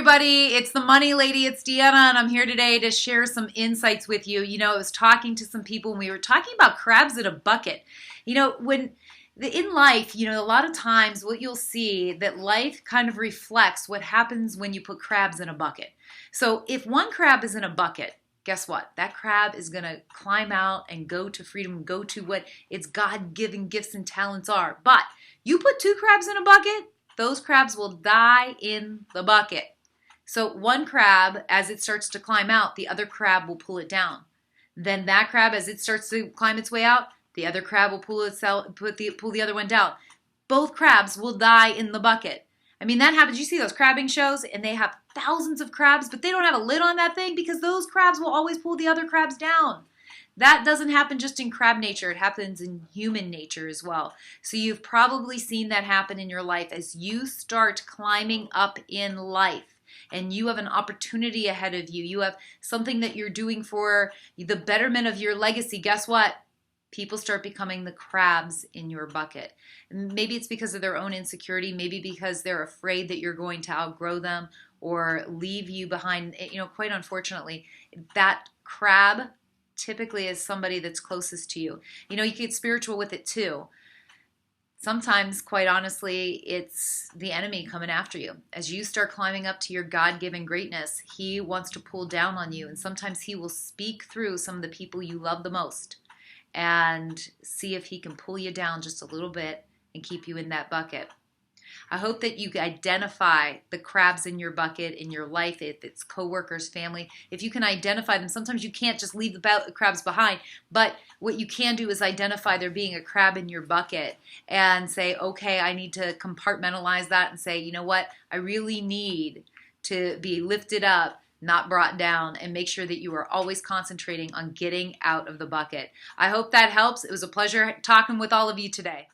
everybody. It's the Money Lady. It's Deanna, and I'm here today to share some insights with you. You know, I was talking to some people, and we were talking about crabs in a bucket. You know, in life, you know, a lot of times what you'll see that life kind of reflects what happens when you put crabs in a bucket. So if one crab is in a bucket, guess what? That crab is going to climb out and go to freedom, go to what its God-given gifts and talents are. But you put two crabs in a bucket, those crabs will die in the bucket. So one crab, as it starts to climb out, the other crab will pull it down. Then that crab, as it starts to climb its way out, the other crab will pull the other one down. Both crabs will die in the bucket. I mean, that happens. You see those crabbing shows, and they have thousands of crabs, but they don't have a lid on that thing because those crabs will always pull the other crabs down. That doesn't happen just in crab nature. It happens in human nature as well. So you've probably seen that happen in your life as you start climbing up in life and you have an opportunity ahead of you. You have something that you're doing for the betterment of your legacy. Guess what? People start becoming the crabs in your bucket. Maybe it's because of their own insecurity. Maybe because they're afraid that you're going to outgrow them or leave you behind. You know, quite unfortunately, that crab typically is somebody that's closest to you. You know, you get spiritual with it too. Sometimes, quite honestly, it's the enemy coming after you. As you start climbing up to your God-given greatness, he wants to pull down on you. And sometimes he will speak through some of the people you love the most and see if he can pull you down just a little bit and keep you in that bucket. I hope that you identify the crabs in your bucket in your life, if it's coworkers, family. If you can identify them, sometimes you can't just leave the crabs behind, but what you can do is identify there being a crab in your bucket and say, okay, I need to compartmentalize that and say, you know what, I really need to be lifted up, not brought down, and make sure that you are always concentrating on getting out of the bucket. I hope that helps. It was a pleasure talking with all of you today.